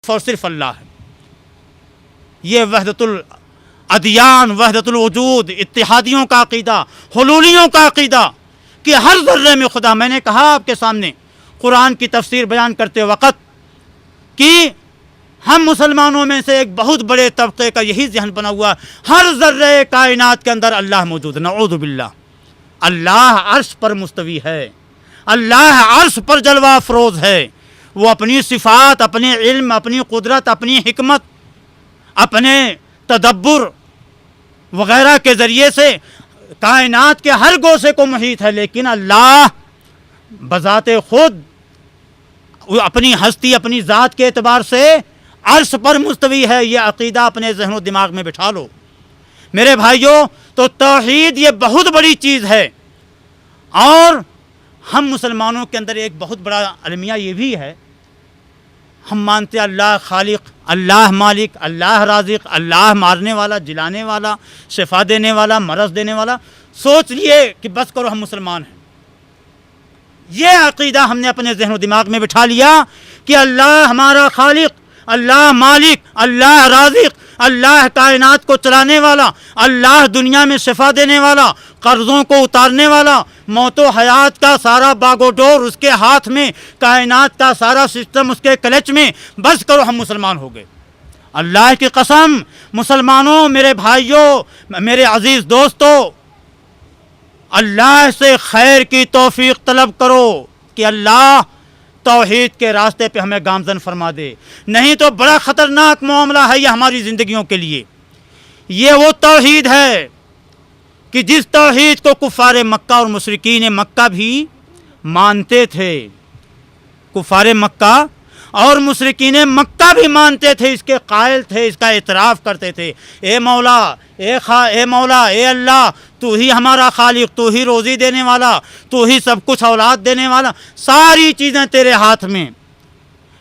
اور صرف اللہ ہے۔ یہ وحدت الادیان، وحدت الوجود، اتحادیوں کا عقیدہ، حلولیوں کا عقیدہ کہ ہر ذرے میں خدا۔ میں نے کہا آپ کے سامنے قرآن کی تفسیر بیان کرتے وقت کہ ہم مسلمانوں میں سے ایک بہت بڑے طبقے کا یہی ذہن بنا ہوا، ہر ذرے کائنات کے اندر اللہ موجود ہے۔ نعوذ باللہ۔ اللہ عرش پر مستوی ہے، اللہ عرش پر جلوہ افروز ہے۔ وہ اپنی صفات، اپنے علم، اپنی قدرت، اپنی حکمت، اپنے تدبر وغیرہ کے ذریعے سے کائنات کے ہر گوشے کو محیط ہے، لیکن اللہ بذات خود اپنی ہستی، اپنی ذات کے اعتبار سے عرش پر مستوی ہے۔ یہ عقیدہ اپنے ذہن و دماغ میں بٹھا لو میرے بھائیوں۔ تو توحید یہ بہت بڑی چیز ہے، اور ہم مسلمانوں کے اندر ایک بہت بڑا المیہ یہ بھی ہے، ہم مانتے اللہ خالق، اللہ مالک، اللہ رازق، اللہ مارنے والا، جلانے والا، شفا دینے والا، مرض دینے والا۔ سوچ لیے کہ بس کرو ہم مسلمان ہیں۔ یہ عقیدہ ہم نے اپنے ذہن و دماغ میں بٹھا لیا کہ اللہ ہمارا خالق، اللہ مالک، اللہ رازق، اللہ کائنات کو چلانے والا، اللہ دنیا میں شفا دینے والا، قرضوں کو اتارنے والا، موت و حیات کا سارا باگ و ڈور اس کے ہاتھ میں، کائنات کا سارا سسٹم اس کے کلچ میں۔ بس کرو ہم مسلمان ہو گئے۔ اللہ کی قسم مسلمانوں، میرے بھائیوں، میرے عزیز دوستو، اللہ سے خیر کی توفیق طلب کرو کہ اللہ توحید کے راستے پہ ہمیں گامزن فرما دے، نہیں تو بڑا خطرناک معاملہ ہے یہ ہماری زندگیوں کے لیے۔ یہ وہ توحید ہے کہ جس توحید کو کفار مکہ اور مشرکین مکہ بھی مانتے تھے، کفار مکہ اور مشرکین مکہ بھی مانتے تھے، اس کے قائل تھے، اس کا اعتراف کرتے تھے۔ اے مولا، اے مولا، اے اللہ، تو ہی ہمارا خالق، تو ہی روزی دینے والا، تو ہی سب کچھ اولاد دینے والا، ساری چیزیں تیرے ہاتھ میں۔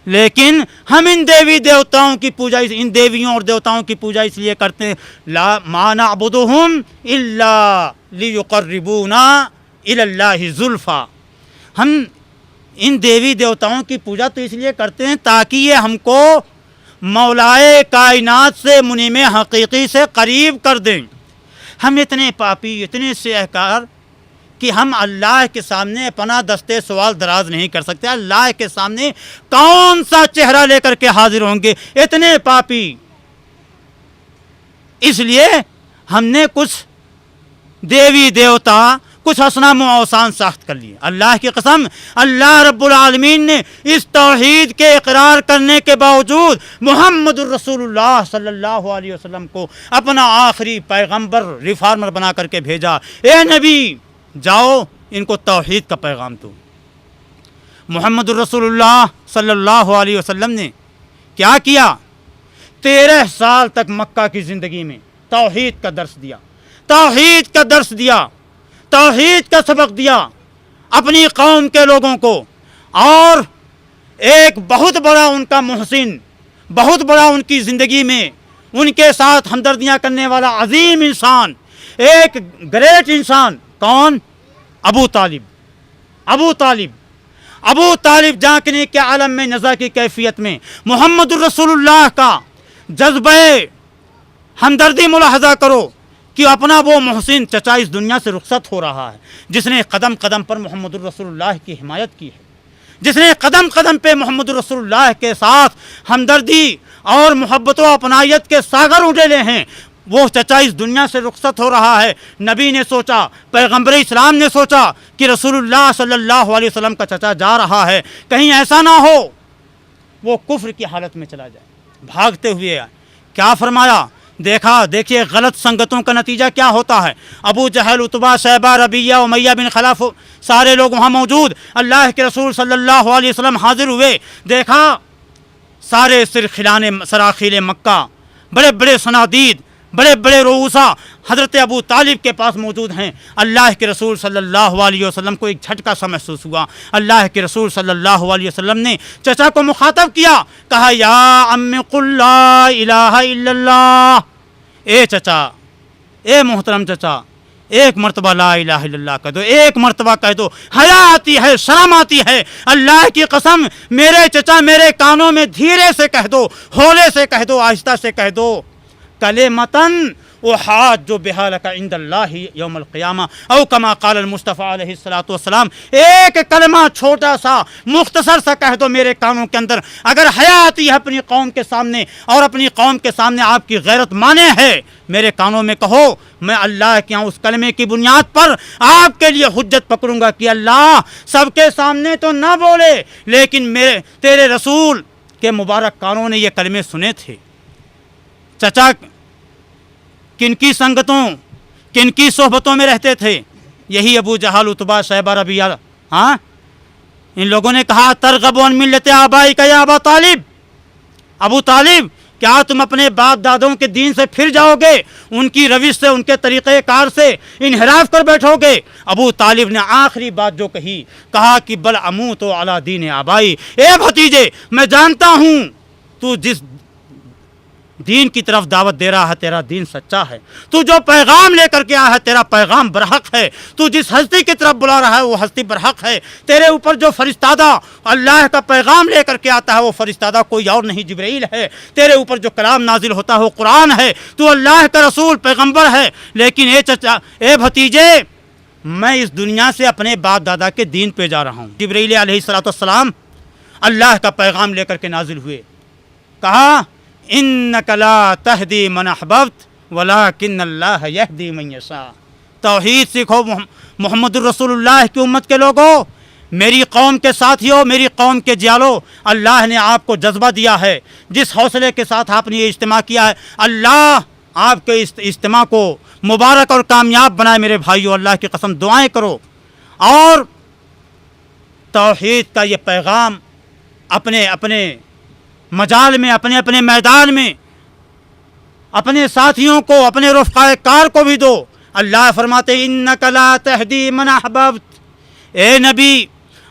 لیکن ہم ان دیوی دیوتاؤں کی پوجا، ان دیویوں اور دیوتاؤں کی پوجا اس لیے کرتے ہیں، لا ما نعبدہم الا لیقربونا الی اللہ زلفی۔ ہم ان دیوی دیوتاؤں کی پوجا تو اس لیے کرتے ہیں تاکہ یہ ہم کو مولائے کائنات سے، منعم حقیقی سے قریب کر دیں۔ ہم اتنے پاپی، اتنے سیاہ کار کہ ہم اللہ کے سامنے اپنا دستے سوال دراز نہیں کر سکتے۔ اللہ کے سامنے کون سا چہرہ لے کر کے حاضر ہوں گے، اتنے پاپی۔ اس لیے ہم نے کچھ دیوی دیوتا، کچھ اصنام و اوثان ساخت کر لیے۔ اللہ کی قسم اللہ رب العالمین نے اس توحید کے اقرار کرنے کے باوجود محمد الرسول اللہ صلی اللہ علیہ وسلم کو اپنا آخری پیغمبر، ریفارمر بنا کر کے بھیجا۔ اے نبی، جاؤ ان کو توحید کا پیغام دو۔ محمد الرسول اللہ صلی اللہ علیہ وسلم نے کیا کیا؟ 13 سال تک مکہ کی زندگی میں توحید کا درس دیا، توحید کا درس دیا، توحید کا سبق دیا اپنی قوم کے لوگوں کو۔ اور ایک بہت بڑا ان کا محسن، بہت بڑا ان کی زندگی میں ان کے ساتھ ہمدردیاں کرنے والا عظیم انسان، ایک گریٹ انسان، کون؟ ابو طالب۔ ابو طالب، ابو طالب جانکنے کے عالم میں نزا کی کیفیت میں محمد الرسول اللہ کا جذبہ ہمدردی ملاحظہ کرو کہ اپنا وہ محسن چچا اس دنیا سے رخصت ہو رہا ہے، جس نے قدم قدم پر محمد الرسول اللہ کی حمایت کی ہے، جس نے قدم قدم پہ محمد الرسول اللہ کے ساتھ ہمدردی اور محبت و اپنائیت کے ساگر اڈیلے ہیں، وہ چچا اس دنیا سے رخصت ہو رہا ہے۔ نبی نے سوچا، پیغمبر اسلام نے سوچا کہ رسول اللہ صلی اللہ علیہ وسلم کا چچا جا رہا ہے، کہیں ایسا نہ ہو وہ کفر کی حالت میں چلا جائے۔ بھاگتے ہوئے کیا فرمایا؟ دیکھیے غلط سنگتوں کا نتیجہ کیا ہوتا ہے۔ ابو جہل، عتبہ، شیبہ، ربیہ، امیہ بن خلف، سارے لوگ وہاں موجود۔ اللہ کے رسول صلی اللہ علیہ وسلم حاضر ہوئے، دیکھا سارے سراخیل مکہ، بڑے بڑے صنادید، بڑے بڑے رؤوسا حضرت ابو طالب کے پاس موجود ہیں۔ اللہ کے رسول صلی اللہ علیہ وسلم کو ایک جھٹکا سا محسوس ہوا۔ اللہ کے رسول صلی اللہ علیہ وسلم نے چچا کو مخاطب کیا، کہا یا عم قل لا الہ الا اللہ۔ اے چچا، اے محترم چچا، ایک مرتبہ لا الہ الا اللہ کہہ دو، ایک مرتبہ کہہ دو، حیا آتی ہے، شرم آتی ہے۔ اللہ کی قسم میرے چچا میرے کانوں میں دھیرے سے کہہ دو، ہولے سے کہہ دو، آہستہ سے کہہ دو، کلمتن احاج بہا لک عند اللہ یوم القیامہ او کما قال المصطفیٰ علیہ الصلوۃ والسلام۔ ایک کلمہ چھوٹا سا مختصر سا کہہ دو میرے کانوں کے اندر، اگر حیا آتی ہے اپنی قوم کے سامنے اور اپنی قوم کے سامنے آپ کی غیرت مانے ہے، میرے کانوں میں کہو، میں اللہ کے یہاں اس کلمے کی بنیاد پر آپ کے لیے حجت پکڑوں گا کہ اللہ سب کے سامنے تو نہ بولے لیکن تیرے رسول کے مبارک کانوں نے یہ کلمے سنے تھے۔ چچا کن کی سنگتوں کن کی صحبتوں میں رہتے تھے؟ یہی ابو جہل، عتبہ، شیبہ، ربیعہ، ہاں، ان لوگوں نے کہا ترغب عن ملت آبائک یا ابا طالب، ابو طالب کیا تم اپنے باپ دادوں کے دین سے پھر جاؤ گے، ان کی روش سے، ان کے طریقہ کار سے انحراف کر بیٹھو گے؟ ابو طالب نے آخری بات جو کہا کہ بل اموت علی دین آبائی، اے بھتیجے میں جانتا ہوں تو جس دین کی طرف دعوت دے رہا ہے تیرا دین سچا ہے، تو جو پیغام لے کر کے آیا ہے تیرا پیغام برحق ہے، تو جس ہستی کی طرف بلا رہا ہے وہ ہستی برحق ہے، تیرے اوپر جو فرستادہ اللہ کا پیغام لے کر کے آتا ہے وہ فرستادہ کوئی اور نہیں جبرائیل ہے، تیرے اوپر جو کلام نازل ہوتا ہے وہ قرآن ہے، تو اللہ کا رسول پیغمبر ہے، لیکن اے بھتیجے میں اس دنیا سے اپنے باپ دادا کے دین پہ جا رہا ہوں۔ جبرائیل علیہ الصلوۃ والسلام اللہ کا پیغام لے کر کے نازل ہوئے، کہا انک لا تہدی من احببت ولکن اللہ یہدی من یشاء۔ توحید سیکھو محمد الرسول اللہ کی امت کے لوگوں، میری قوم کے ساتھیوں، میری قوم کے جیالو، اللہ نے آپ کو جذبہ دیا ہے، جس حوصلے کے ساتھ آپ نے یہ اجتماع کیا ہے، اللہ آپ کے اس اجتماع کو مبارک اور کامیاب بنائے۔ میرے بھائیو اللہ کی قسم دعائیں کرو اور توحید کا یہ پیغام اپنے اپنے مجال میں، اپنے اپنے میدان میں اپنے ساتھیوں کو، اپنے رفقائے کار کو بھی دو۔ اللہ فرماتے انک لا تہدی من احببت، اے نبی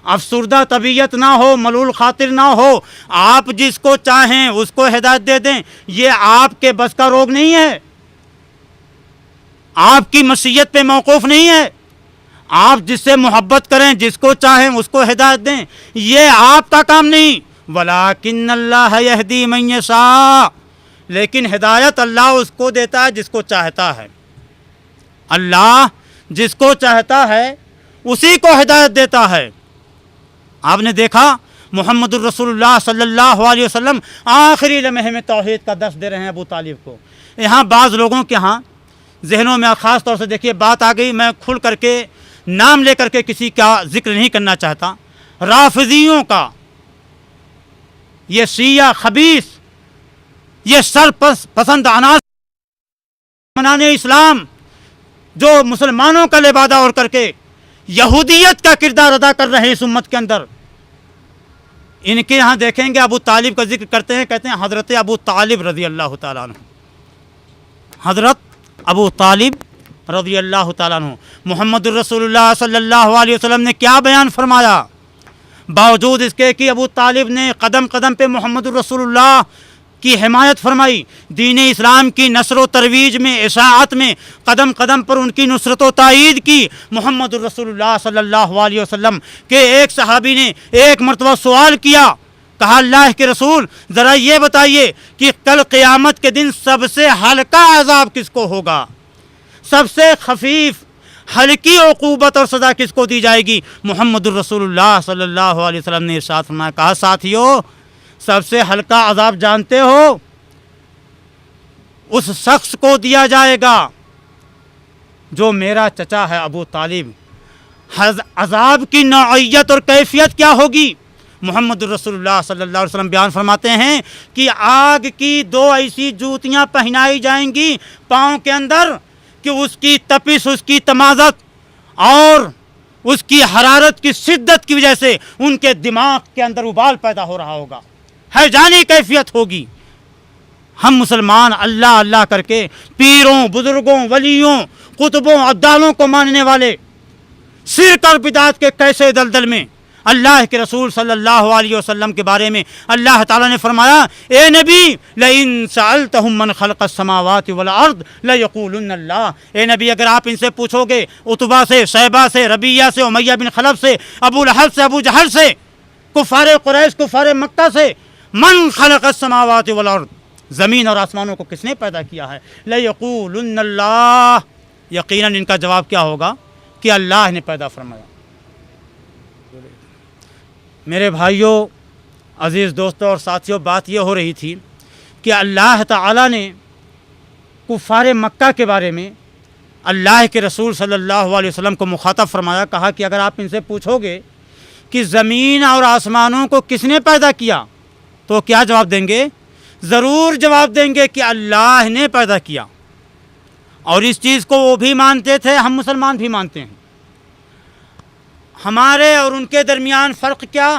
افسردہ طبیعت نہ ہو، ملول خاطر نہ ہو، آپ جس کو چاہیں اس کو ہدایت دے دیں، یہ آپ کے بس کا روگ نہیں ہے، آپ کی مشیت پہ موقوف نہیں ہے۔ آپ جس سے محبت کریں، جس کو چاہیں اس کو ہدایت دیں، یہ آپ کا کام نہیں۔ ولیکن اللہ یہدی من یشاء، لیکن ہدایت اللہ اس کو دیتا ہے جس کو چاہتا ہے، اللہ جس کو چاہتا ہے اسی کو ہدایت دیتا ہے۔ آپ نے دیکھا محمد الرسول اللہ صلی اللہ علیہ وسلم آخری لمحے میں توحید کا درس دے رہے ہیں ابو طالب کو۔ یہاں بعض لوگوں کے ہاں ذہنوں میں خاص طور سے دیکھیے بات آ گئی، میں کھل کر کے نام لے کر کے کسی کا ذکر نہیں کرنا چاہتا، رافضیوں کا یہ شیعہ خبیث، یہ سر پسند عناصر منانے اسلام جو مسلمانوں کا لبادہ اوڑھ کر کے یہودیت کا کردار ادا کر رہے ہیں اس امت کے اندر، ان کے یہاں دیکھیں گے ابو طالب کا ذکر کرتے ہیں، کہتے ہیں حضرت ابو طالب رضی اللہ تعالیٰ عنہ، حضرت ابو طالب رضی اللہ تعالیٰ عنہ۔ محمد الرسول اللہ صلی اللہ علیہ وسلم نے کیا بیان فرمایا؟ باوجود اس کے کہ ابو طالب نے قدم قدم پہ محمد الرسول اللہ کی حمایت فرمائی، دین اسلام کی نشر و ترویج میں، اشاعت میں قدم قدم پر ان کی نصرت و تائید کی، محمد الرسول اللہ صلی اللہ علیہ وسلم کے ایک صحابی نے ایک مرتبہ سوال کیا، کہا اللہ کے رسول ذرا یہ بتائیے کہ کل قیامت کے دن سب سے ہلکا عذاب کس کو ہوگا، سب سے خفیف ہلکی عقوبت اور سزا کس کو دی جائے گی؟ محمد الرسول اللہ صلی اللہ علیہ وسلم نے ارشاد فرمایا، کہا ساتھیو سب سے ہلکا عذاب جانتے ہو؟ اس شخص کو دیا جائے گا جو میرا چچا ہے ابو طالب۔ عذاب کی نوعیت اور کیفیت کیا ہوگی؟ محمد الرسول اللہ صلی اللہ علیہ وسلم بیان فرماتے ہیں کہ آگ کی دو ایسی جوتیاں پہنائی جائیں گی پاؤں کے اندر کہ اس کی تپش، اس کی تمازت اور اس کی حرارت کی شدت کی وجہ سے ان کے دماغ کے اندر ابال پیدا ہو رہا ہوگا، حیرانی کیفیت ہوگی۔ ہم مسلمان اللہ اللہ کر کے پیروں، بزرگوں، ولیوں، قطبوں، ابدالوں کو ماننے والے شرک اور بدعت کے کیسے دلدل میں اللہ کے رسول صلی اللہ علیہ وسلم کے بارے میں اللہ تعالیٰ نے فرمایا اے نبی لئن سألتہم من خلق السماوات والارض لیقولن اللہ، اے نبی اگر آپ ان سے پوچھو گے عتبہ سے، شیبہ سے، ربیہ سے، امیہ بن خلف سے، ابو لہب سے، ابو جہل سے، کفار قریش، کفار مکہ سے، من خلق السماوات والارض، زمین اور آسمانوں کو کس نے پیدا کیا ہے، لیقولن اللہ، یقیناً ان کا جواب کیا ہوگا کہ اللہ نے پیدا فرمایا۔ میرے بھائیوں، عزیز دوستوں اور ساتھیوں، بات یہ ہو رہی تھی کہ اللہ تعالیٰ نے کفار مکہ کے بارے میں اللہ کے رسول صلی اللہ علیہ وسلم کو مخاطب فرمایا، کہا کہ اگر آپ ان سے پوچھو گے کہ زمین اور آسمانوں کو کس نے پیدا کیا تو کیا جواب دیں گے؟ ضرور جواب دیں گے کہ اللہ نے پیدا کیا۔ اور اس چیز کو وہ بھی مانتے تھے، ہم مسلمان بھی مانتے ہیں۔ ہمارے اور ان کے درمیان فرق کیا؟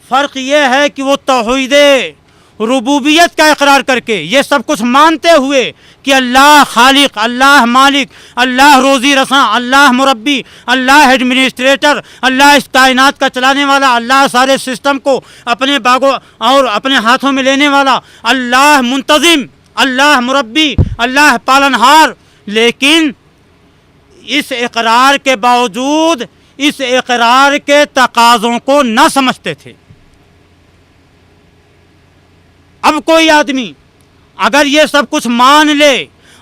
فرق یہ ہے کہ وہ توحید ربوبیت کا اقرار کر کے یہ سب کچھ مانتے ہوئے کہ اللہ خالق، اللہ مالک، اللہ روزی رساں، اللہ مربی، اللہ ایڈمنسٹریٹر، اللہ اس کائنات کا چلانے والا، اللہ سارے سسٹم کو اپنے باغوں اور اپنے ہاتھوں میں لینے والا، اللہ منتظم، اللہ مربی، اللہ پالنہار، لیکن اس اقرار کے باوجود اس اقرار کے تقاضوں کو نہ سمجھتے تھے۔ اب کوئی آدمی اگر یہ سب کچھ مان لے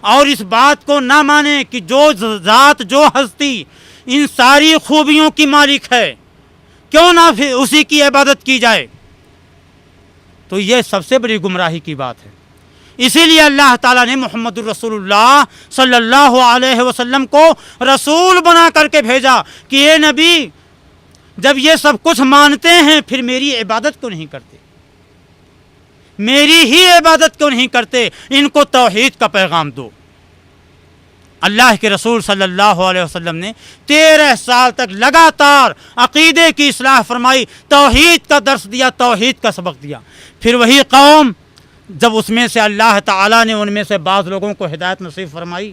اور اس بات کو نہ مانے کہ جو ذات، جو ہستی ان ساری خوبیوں کی مالک ہے، کیوں نہ پھر اسی کی عبادت کی جائے، تو یہ سب سے بڑی گمراہی کی بات ہے۔ اسی لیے اللہ تعالیٰ نے محمد الرسول اللہ صلی اللہ علیہ وسلم کو رسول بنا کر کے بھیجا کہ اے نبی، جب یہ سب کچھ مانتے ہیں پھر میری عبادت کیوں نہیں کرتے، میری ہی عبادت کیوں نہیں کرتے، ان کو توحید کا پیغام دو۔ اللہ کے رسول صلی اللہ علیہ وسلم نے 13 سال تک لگاتار عقیدے کی اصلاح فرمائی، توحید کا درس دیا، توحید کا سبق دیا۔ پھر وہی قوم جب اس میں سے اللہ تعالیٰ نے ان میں سے بعض لوگوں کو ہدایت نصیب فرمائی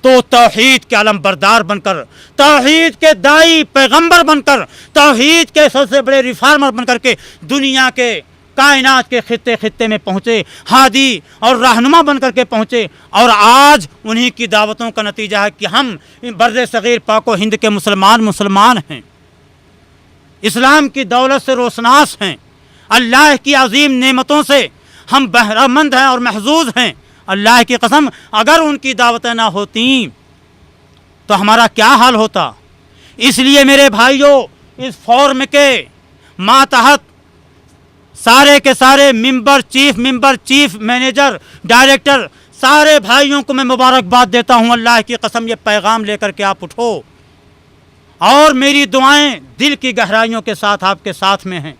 تو توحید کے علم بردار بن کر، توحید کے دائی پیغمبر بن کر، توحید کے سب سے بڑے ریفارمر بن کر کے دنیا کے کائنات کے خطے خطے میں پہنچے، ہادی اور رہنما بن کر کے پہنچے۔ اور آج انہی کی دعوتوں کا نتیجہ ہے کہ ہم بر صغیر پاک و ہند کے مسلمان ہیں، اسلام کی دولت سے روشناس ہیں، اللہ کی عظیم نعمتوں سے ہم بہرہ مند ہیں اور محظوظ ہیں۔ اللہ کی قسم اگر ان کی دعوتیں نہ ہوتیں تو ہمارا کیا حال ہوتا۔ اس لیے میرے بھائیوں، اس فورم کے ماتحت سارے کے سارے ممبر، چیف مینیجر، ڈائریکٹر، سارے بھائیوں کو میں مبارکباد دیتا ہوں۔ اللہ کی قسم یہ پیغام لے کر کے آپ اٹھو، اور میری دعائیں دل کی گہرائیوں کے ساتھ آپ کے ساتھ میں ہیں۔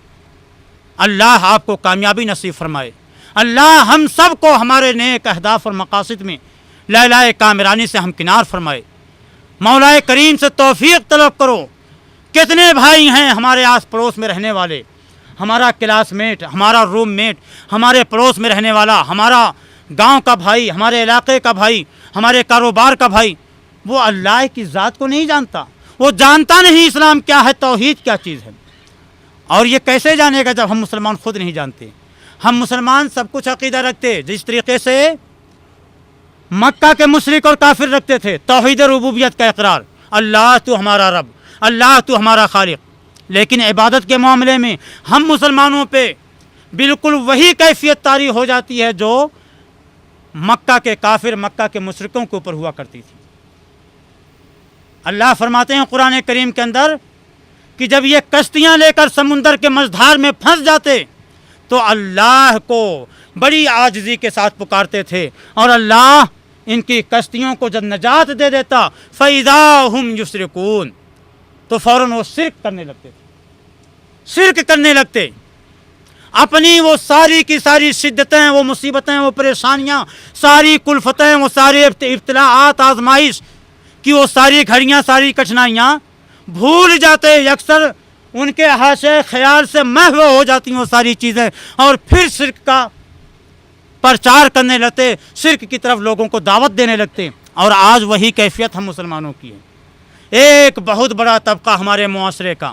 اللہ آپ کو کامیابی نصیب فرمائے، اللہ ہم سب کو ہمارے نیک اہداف اور مقاصد میں لیلہ کامرانی سے ہمکنار فرمائے۔ مولا کریم سے توفیق طلب کرو۔ کتنے بھائی ہیں ہمارے آس پڑوس میں رہنے والے، ہمارا کلاس میٹ، ہمارا روم میٹ، ہمارے پڑوس میں رہنے والا، ہمارا گاؤں کا بھائی، ہمارے علاقے کا بھائی، ہمارے کاروبار کا بھائی، وہ اللہ کی ذات کو نہیں جانتا، وہ جانتا نہیں اسلام کیا ہے، توحید کیا چیز ہے۔ اور یہ کیسے جانے گا جب ہم مسلمان خود نہیں جانتے۔ ہم مسلمان سب کچھ عقیدہ رکھتے جس طریقے سے مکہ کے مشرک اور کافر رکھتے تھے، توحید ربوبیت کا اقرار، اللہ تو ہمارا رب، اللہ تو ہمارا خالق، لیکن عبادت کے معاملے میں ہم مسلمانوں پہ بالکل وہی کیفیت طاری ہو جاتی ہے جو مکہ کے کافر، مکہ کے مشرکوں کے اوپر ہوا کرتی تھی۔ اللہ فرماتے ہیں قرآن کریم کے اندر کہ جب یہ کشتیاں لے کر سمندر کے مجدھار میں پھنس جاتے تو اللہ کو بڑی عاجزی کے ساتھ پکارتے تھے، اور اللہ ان کی کشتیوں کو جب نجات دے دیتا فَإِذَا هُمْ يُشْرِكُونَ تو فوراً وہ شرک کرنے لگتے تھے، شرک کرنے لگتے، اپنی وہ ساری کی ساری شدتیں، وہ مصیبتیں، وہ پریشانیاں، ساری کلفتیں، وہ سارے ابتلاءات، آزمائش کی وہ ساری گھڑیاں، ساری کٹھنائیاں بھول جاتے، اکثر ان کے حاشے خیال سے محو ہو جاتی ہیں وہ ساری چیزیں، اور پھر شرک کا پرچار کرنے لگتے، شرک کی طرف لوگوں کو دعوت دینے لگتے۔ اور آج وہی کیفیت ہم مسلمانوں کی ہے۔ ایک بہت بڑا طبقہ ہمارے معاشرے کا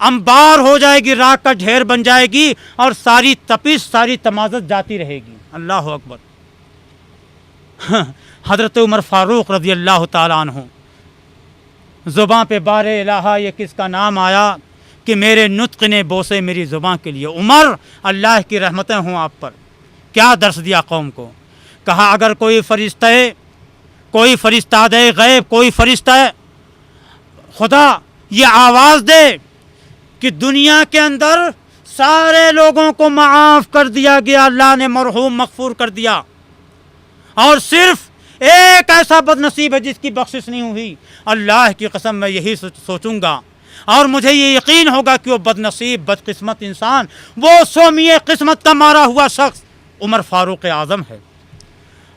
انبار ہو جائے گی، راکھ کا ڈھیر بن جائے گی اور ساری تپش ساری تمازت جاتی رہے گی۔ اللہ اکبر۔ حضرت عمر فاروق رضی اللہ تعالیٰ عنہ زباں پہ بار الہ یہ کس کا نام آیا کہ میرے نطق نے بوسے میری زباں کے لیے۔ عمر اللہ کی رحمتیں ہوں آپ پر، کیا درس دیا قوم کو۔ کہا اگر کوئی فرشتہ غیب، کوئی فرشتہ خدا یہ آواز دے کہ دنیا کے اندر سارے لوگوں کو معاف کر دیا گیا، اللہ نے مرحوم مغفور کر دیا، اور صرف ایک ایسا بد نصیب ہے جس کی بخشش نہیں ہوئی، اللہ کی قسم میں یہی سوچوں گا اور مجھے یہ یقین ہوگا کہ وہ بد نصیب بدقسمت انسان، وہ سومی قسمت کا مارا ہوا شخص عمر فاروق اعظم ہے۔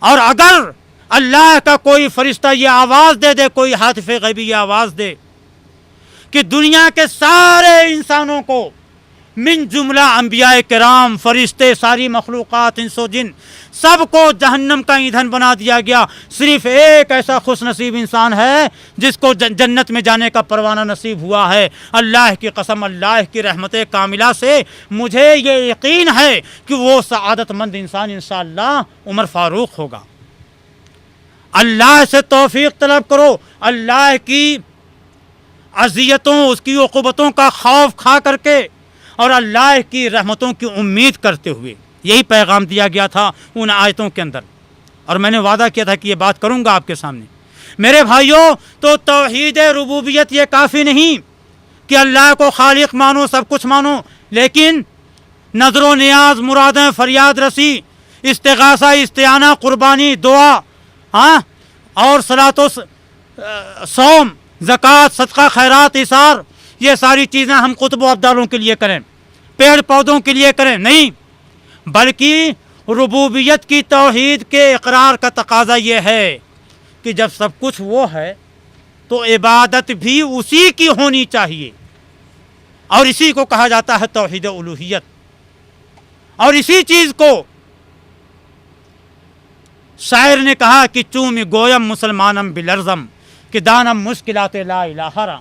اور اگر اللہ کا کوئی فرشتہ یہ آواز دے دے، کوئی ہاتف غیبی یہ آواز دے کہ دنیا کے سارے انسانوں کو من جملہ انبیاء کرام، فرشتے، ساری مخلوقات، انس و جن، سب کو جہنم کا ایندھن بنا دیا گیا، صرف ایک ایسا خوش نصیب انسان ہے جس کو جنت میں جانے کا پروانہ نصیب ہوا ہے، اللہ کی قسم اللہ کی رحمت کاملہ سے مجھے یہ یقین ہے کہ وہ سعادت مند انسان انشاءاللہ عمر فاروق ہوگا۔ اللہ سے توفیق طلب کرو، اللہ کی اذیتوں، اس کی عقوبتوں کا خوف کھا کر کے اور اللہ کی رحمتوں کی امید کرتے ہوئے۔ یہی پیغام دیا گیا تھا ان آیتوں کے اندر، اور میں نے وعدہ کیا تھا کہ یہ بات کروں گا آپ کے سامنے۔ میرے بھائیوں، تو توحید ربوبیت یہ کافی نہیں کہ اللہ کو خالق مانو، سب کچھ مانو، لیکن نظر و نیاز، مرادیں، فریاد رسی، استغاثہ، استعانہ، قربانی، دعا، اور صلاۃ و صوم، زکوٰۃ، صدقہ، خیرات، ایثار، یہ ساری چیزیں ہم قطب و ابدالوں کے لیے کریں، پیڑ پودوں کے لیے کریں نہیں، بلکہ ربوبیت کی توحید کے اقرار کا تقاضا یہ ہے کہ جب سب کچھ وہ ہے تو عبادت بھی اسی کی ہونی چاہیے، اور اسی کو کہا جاتا ہے توحید الوہیت۔ اور اسی چیز کو شاعر نے کہا کہ چومی گویم مسلمانم بلرزم کہ دانم مشکلات لا الہ را،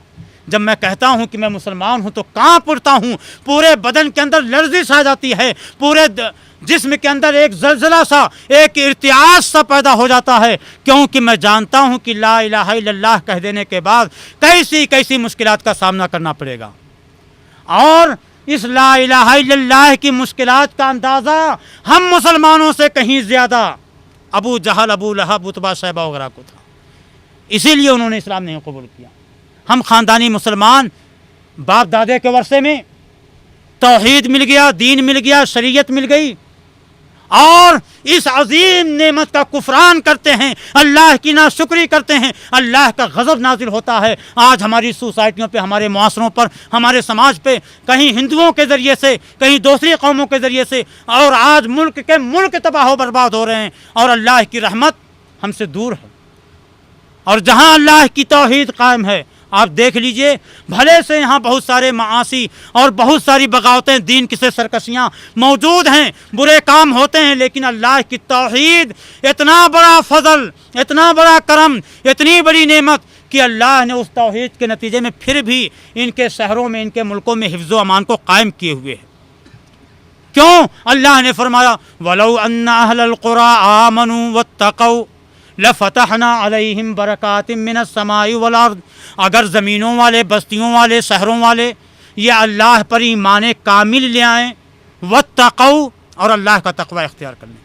جب میں کہتا ہوں کہ میں مسلمان ہوں تو کانپ اٹھتا ہوں، پورے بدن کے اندر لرزش آ جاتی ہے، پورے جسم کے اندر ایک زلزلہ سا، ایک ارتعاش سا پیدا ہو جاتا ہے، کیونکہ میں جانتا ہوں کہ لا الہ الا اللہ کہہ دینے کے بعد کیسی کیسی مشکلات کا سامنا کرنا پڑے گا، اور اس لا الہ الا اللہ کی مشکلات کا اندازہ ہم مسلمانوں سے کہیں زیادہ ابو جہل، ابو لہب، عتبہ، شیبہ وغیرہ کو تھا، اسی لیے انہوں نے اسلام نہیں قبول کیا۔ ہم خاندانی مسلمان، باپ دادے کے ورثے میں توحید مل گیا، دین مل گیا، شریعت مل گئی، اور اس عظیم نعمت کا کفران کرتے ہیں، اللہ کی ناشکری کرتے ہیں، اللہ کا غضب نازل ہوتا ہے۔ آج ہماری سوسائٹیوں پہ، ہمارے معاشروں پر، ہمارے سماج پہ، کہیں ہندوؤں کے ذریعے سے، کہیں دوسری قوموں کے ذریعے سے، اور آج ملک کے ملک تباہ و برباد ہو رہے ہیں، اور اللہ کی رحمت ہم سے دور ہے۔ اور جہاں اللہ کی توحید قائم ہے، آپ دیکھ لیجئے، بھلے سے یہاں بہت سارے معاصی اور بہت ساری بغاوتیں، دین کی سرکشیاں موجود ہیں، برے کام ہوتے ہیں، لیکن اللہ کی توحید اتنا بڑا فضل، اتنا بڑا کرم، اتنی بڑی نعمت کہ اللہ نے اس توحید کے نتیجے میں پھر بھی ان کے شہروں میں، ان کے ملکوں میں حفظ و امان کو قائم کیے ہوئے ہے۔ کیوں؟ اللہ نے فرمایا وَلَوْ أَنَّ أَهْلَ الْقُرَىٰ آمَنُوا وَاتَّقَوْا لَفَتَحْنَا عَلَيْهِمْ بَرَكَاتٍ مِّنَ السَّمَاءِ وَالْأَرْضِ، اگر زمینوں والے، بستیوں والے، شہروں والے یہ اللہ پر ایمان کامل لے آئیں، واتقوا، اور اللہ کا تقوی اختیار کر لیں،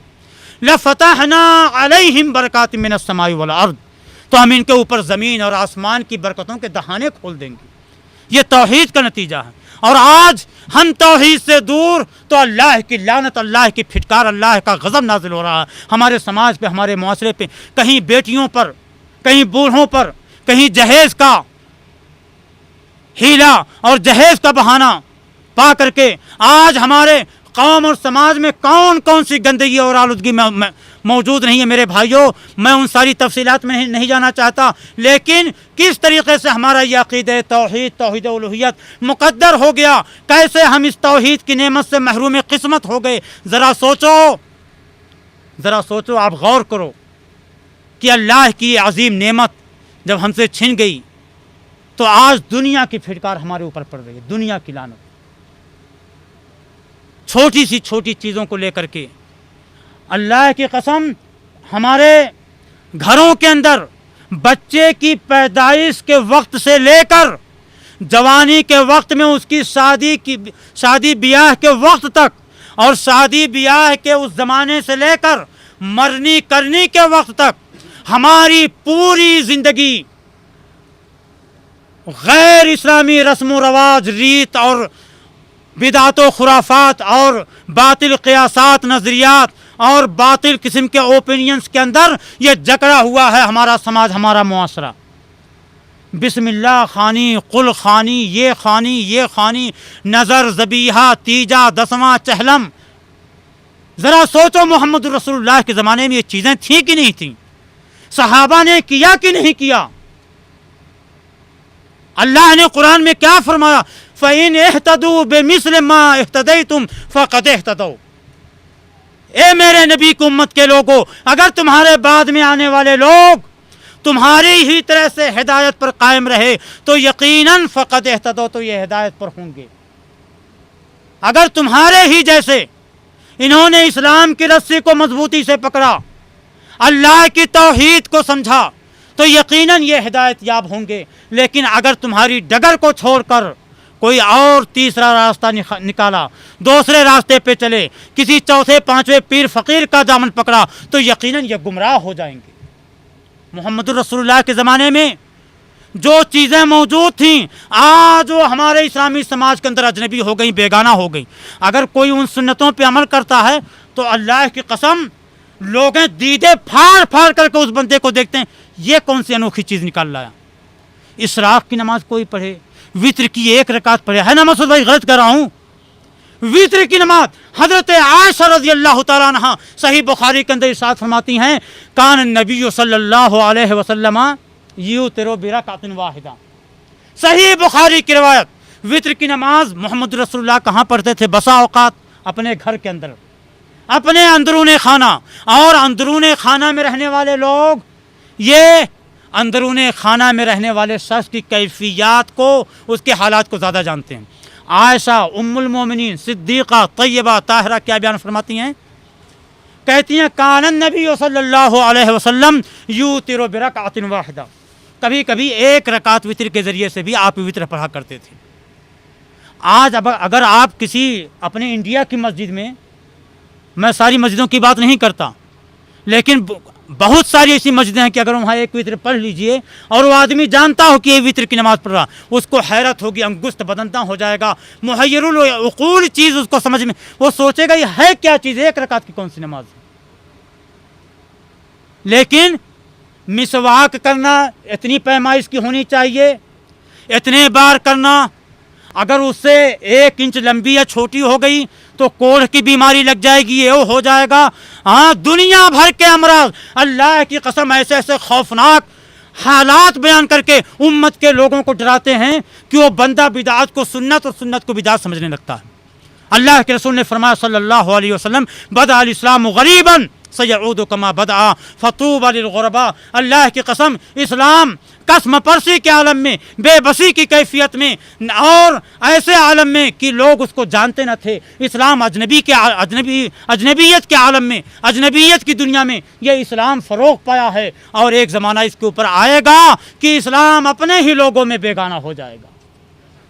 لَفَتَحْنَا عَلَيْهِمْ بَرَكَاتٍ مِّنَ السَّمَاءِ وَالْأَرْضِ، تو ہم ان کے اوپر زمین اور آسمان کی برکتوں کے دہانے کھول دیں گے۔ یہ توحید کا نتیجہ ہے۔ اور آج ہم توحید سے دور، تو اللہ کی لعنت، اللہ کی پھٹکار، اللہ کا غضب نازل ہو رہا ہے ہمارے سماج پہ، ہمارے معاشرے پہ، کہیں بیٹیوں پر، کہیں بوڑھوں پر، کہیں جہیز کا ہیلا اور جہیز کا بہانہ پا کر کے آج ہمارے قوم اور سماج میں کون کون سی گندگی اور آلودگی موجود نہیں ہے۔ میرے بھائیوں، میں ان ساری تفصیلات میں نہیں جانا چاہتا، لیکن کس طریقے سے ہمارا یہ عقیدہ توحید الوہیت مقدر ہو گیا، کیسے ہم اس توحید کی نعمت سے محروم قسمت ہو گئے۔ ذرا سوچو، آپ غور کرو کہ اللہ کی عظیم نعمت جب ہم سے چھن گئی تو آج دنیا کی پھٹکار ہمارے اوپر پڑ رہی ہے، دنیا کی لعنت، چھوٹی سی چھوٹی چیزوں کو لے کر کے۔ اللہ کی قسم، ہمارے گھروں کے اندر بچے کی پیدائش کے وقت سے لے کر جوانی کے وقت میں اس کی شادی بیاہ کے وقت تک، اور شادی بیاہ کے اس زمانے سے لے کر مرنی کرنی کے وقت تک ہماری پوری زندگی غیر اسلامی رسم و رواج، ریت اور بدعت و خرافات اور باطل قیاسات، نظریات اور باطل قسم کے اوپینینز کے اندر یہ جکڑا ہوا ہے ہمارا سماج، ہمارا معاشرہ۔ بسم اللہ خوانی، قل خوانی، یہ خوانی، نظر، ذبیحہ، تیجا، دسواں، چہلم۔ ذرا سوچو محمد رسول اللہ کے زمانے میں یہ چیزیں تھیں کہ نہیں تھیں؟ صحابہ نے کیا کہ نہیں کیا؟ اللہ نے قرآن میں کیا فرمایا؟ فَإِنْ اهْتَدُوا بِمِثْلِ مَا اهْتَدَيْتُمْ فَقَدْ اهْتَدَوْا۔ اے میرے نبی کی امت کے لوگوں، اگر تمہارے بعد میں آنے والے لوگ تمہاری ہی طرح سے ہدایت پر قائم رہے تو یقیناً فقد اہتدوا، تو یہ ہدایت پر ہوں گے۔ اگر تمہارے ہی جیسے انہوں نے اسلام کی رسی کو مضبوطی سے پکڑا، اللہ کی توحید کو سمجھا، تو یقیناً یہ ہدایت یاب ہوں گے۔ لیکن اگر تمہاری ڈگر کو چھوڑ کر کوئی اور تیسرا راستہ نکالا، دوسرے راستے پہ چلے، کسی چوتھے پانچویں پیر فقیر کا دامن پکڑا، تو یقیناً یہ گمراہ ہو جائیں گے۔ محمد رسول اللہ کے زمانے میں جو چیزیں موجود تھیں آج وہ ہمارے اسلامی سماج کے اندر اجنبی ہو گئی، بیگانہ ہو گئی۔ اگر کوئی ان سنتوں پہ عمل کرتا ہے تو اللہ کی قسم لوگ دیدے پھاڑ پھاڑ کر کے اس بندے کو دیکھتے ہیں، یہ کون سی انوکھی چیز نکال لایا۔ اشراق کی نماز کوئی پڑھے، وتر کی 1 رکعت پڑھے، ہے نا مسعود بھائی غلط کر رہا ہوں؟ وتر کی نماز حضرت عائشہ رضی اللہ تعالیٰ عنہ صحیح بخاری کے اندر ارشاد فرماتی ہیں، کان النبی صلی اللہ علیہ وسلم یوتر برکعۃ واحدہ۔ صحیح بخاری کی روایت، وتر کی نماز محمد رسول اللہ کہاں پڑھتے تھے؟ بسا اوقات اپنے گھر کے اندر، اپنے اندرون خانہ۔ اور اندرون خانہ میں رہنے والے لوگ، یہ اندرون خانہ میں رہنے والے شخص کی کیفیات کو، اس کے حالات کو زیادہ جانتے ہیں۔ عائشہ ام المومنین صدیقہ طیبہ طاہرہ کیا بیان فرماتی ہیں؟ کہتی ہیں کان النبی صلی اللہ علیہ وسلم یوتر برکعۃ واحدہ، کبھی کبھی 1 رکعت وتر کے ذریعے سے بھی آپ وتر پڑھا کرتے تھے۔ آج اگر آپ کسی اپنے انڈیا کی مسجد میں ساری مسجدوں کی بات نہیں کرتا، لیکن بہت ساری ایسی مسجدیں ہیں کہ اگر وہاں 1 وتر پڑھ لیجئے اور وہ آدمی جانتا ہو کہ یہ وتر کی نماز پڑھ رہا، اس کو حیرت ہوگی، انگشت بدنتا ہو جائے گا، محیر العقول چیز اس کو سمجھ میں، وہ سوچے گا یہ ہے کیا چیز، 1 رکعت کی کون سی نماز ہے۔ لیکن مسواک کرنا اتنی پیمائش کی ہونی چاہیے، اتنے بار کرنا، اگر اس سے 1 انچ لمبی یا چھوٹی ہو گئی تو کوڑھ کی بیماری لگ جائے گی، یہ ہو جائے گا۔ ہاں، دنیا بھر کے امراض، اللہ کی قسم ایسے ایسے خوفناک حالات بیان کر کے امت کے لوگوں کو ڈراتے ہیں کہ وہ بندہ بدعات کو سنت اور سنت کو بدعات سمجھنے لگتا ہے۔ اللہ کے رسول نے فرمایا صلی اللہ علیہ وسلم، بدأ الاسلام غریبا سیعود کما بدأ فطوبی للغرباء۔ اللہ کی قسم اسلام قسم پرسی کے عالم میں، بے بسی کی کیفیت میں، اور ایسے عالم میں کہ لوگ اس کو جانتے نہ تھے، اسلام اجنبیت کے عالم میں، اجنبیت کی دنیا میں یہ اسلام فروغ پایا ہے، اور ایک زمانہ اس کے اوپر آئے گا کہ اسلام اپنے ہی لوگوں میں بیگانہ ہو جائے گا،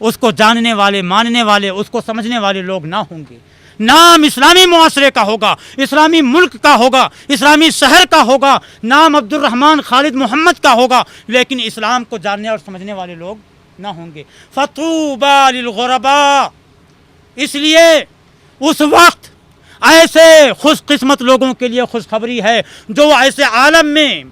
اس کو جاننے والے، ماننے والے، اس کو سمجھنے والے لوگ نہ ہوں گے۔ نام اسلامی معاشرے کا ہوگا، اسلامی ملک کا ہوگا، اسلامی شہر کا ہوگا، نام عبد الرحمن خالد محمد کا ہوگا، لیکن اسلام کو جاننے اور سمجھنے والے لوگ نہ ہوں گے۔ فطوبی للغرباء۔ اس لیے اس وقت ایسے خوش قسمت لوگوں کے لیے خوشخبری ہے جو ایسے عالم میں،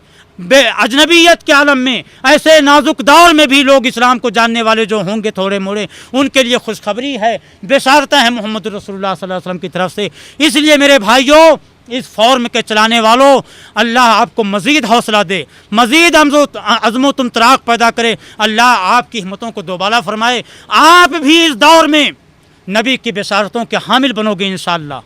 اجنبیت کے عالم میں، ایسے نازک دور میں بھی لوگ اسلام کو جاننے والے جو ہوں گے تھوڑے موڑے، ان کے لیے خوشخبری ہے، بشارتیں ہیں محمد رسول اللہ صلی اللہ علیہ وسلم کی طرف سے۔ اس لیے میرے بھائیوں، اس فورم کے چلانے والوں، اللہ آپ کو مزید حوصلہ دے، مزید عزم و تمطراق پیدا کرے، اللہ آپ کی ہمتوں کو دوبالا فرمائے، آپ بھی اس دور میں نبی کی بشارتوں کے حامل بنو گے انشاءاللہ،